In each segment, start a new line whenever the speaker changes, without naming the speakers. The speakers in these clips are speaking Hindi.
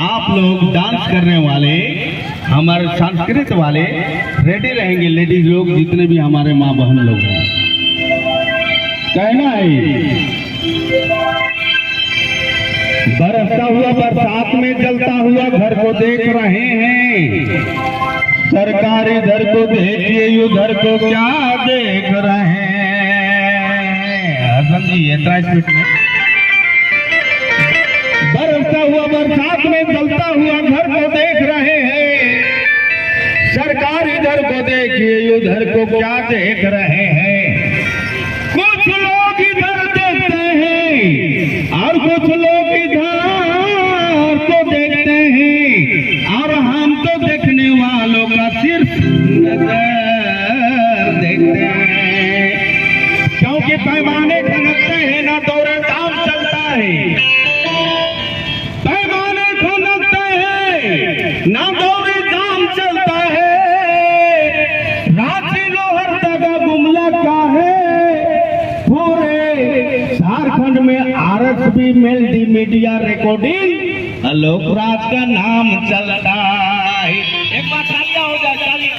आप लोग डांस करने वाले हमारे संस्कृत वाले रेडी रहेंगे, लेडीज लोग जितने भी हमारे माँ बहन लोग हैं। कहना है बरसता हुआ बरसात में जलता हुआ घर को देख रहे हैं, सरकार इधर को देखिए उधर को क्या देख रहे हैं। हसन जी ये स्पीड में बरसता हुआ बरसात में जलता हुआ घर को देख रहे हैं, सरकार इधर को देखिए उधर को क्या देख रहे हैं। कुछ लोग इधर देखते हैं और कुछ लोग इधर को देखते हैं, और हम तो देखने वालों का सिर्फ नजर देखते हैं। क्योंकि पैमाने खनकते हैं ना दौरे दाम चलता है, पैमाने खनकते हैं ना दौरे दाम चलता है। रांची लोहर दगा गुमला का है, झारखंड में RSB melody media recording Lokraj का नाम चलता है। एक बार तालियां हो जाए, तालियां।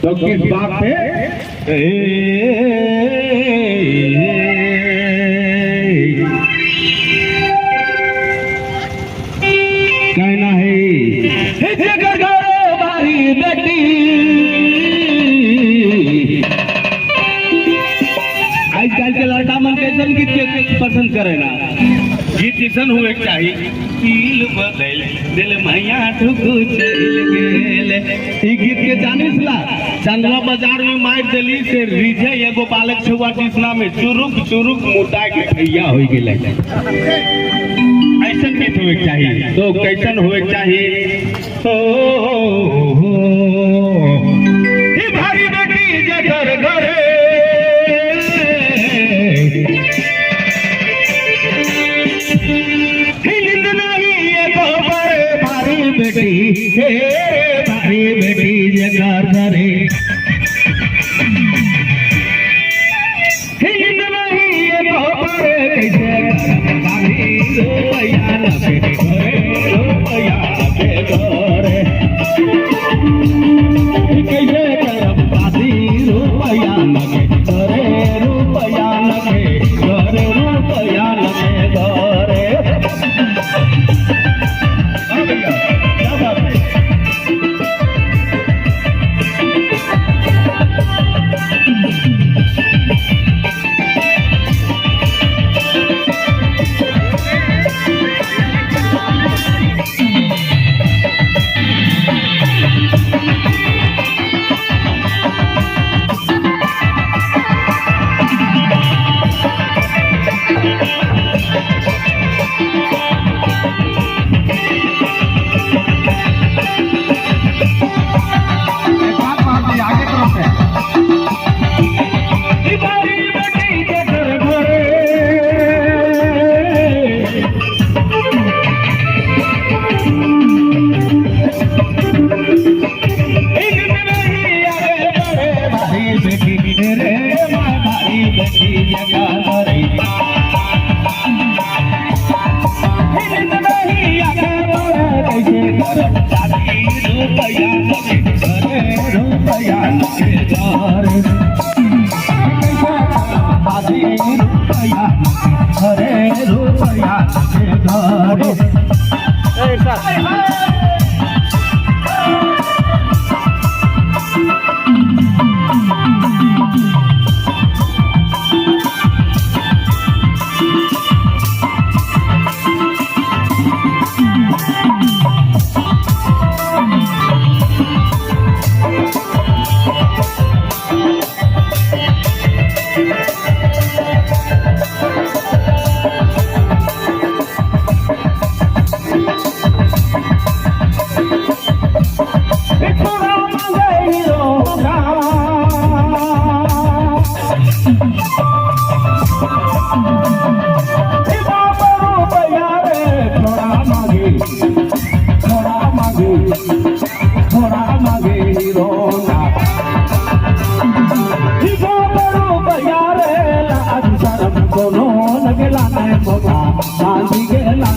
तो किस बात पे कहना है जगह बारी बेटी। आजकल के लड़का मन कैसन गीत के पसंद करे ना, गीत किसन हुए चाहिए। दिल बदल दिल मैया ठुकु चल गेल, ई गीत के जानिस ला चंदवा बाजार में मार दिली से रिझे एगो बालक छुआ कृष्णा में चुरुक चुरुक मुटा के भैया हो गेले। ऐसन गीत हुए चाहिए। तो कैसन हुए चाहिए? हो भारी बेटी जे घर घरे बेटी हे भारी बेटी जगार करे हिंद नहीं ये बाबरे कैसे भारी रुपया लगे घरे, रुपया लगे घरे कैसे करब बाती रुपया लगे घरे, रुपया लगे घरे, रुपया लगे घरे।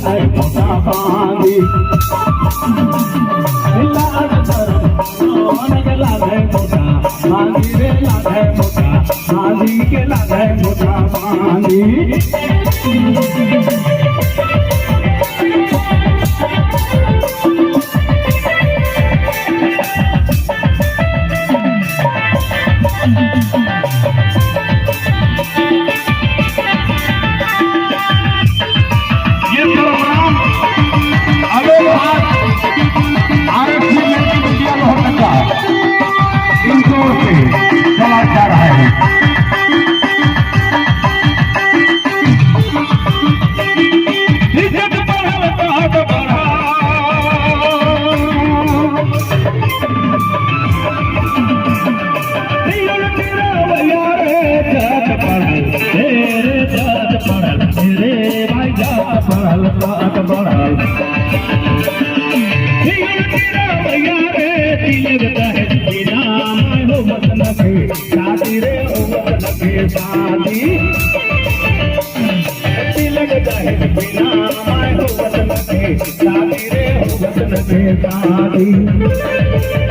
लागे मोटा बांधी लागे मोटा बांधी रे लागे मोटा बांधी के लागे मोटा बांधी जा रहा है शादी रे लगे शादी तिलक जाहे बिना माय हो वतन के शादी रे वतन के शादी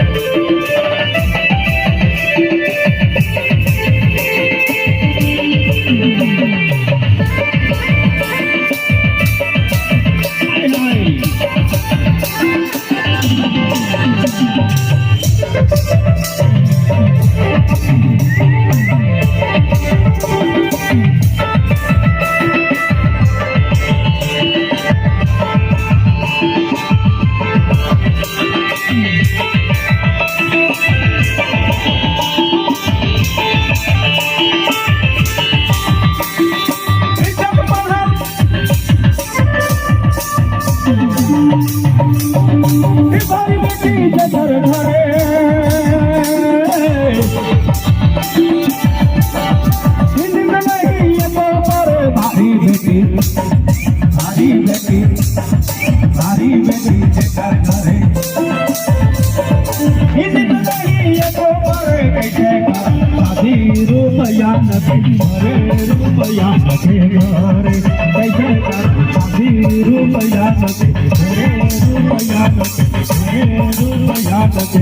भारी बेटी जेकर घरे कैसे शादी रुपया नदी मरे रुपया नदी घरे कैसे शादी रुपया नदी घरे रुपया नदी घरे रुपया नदी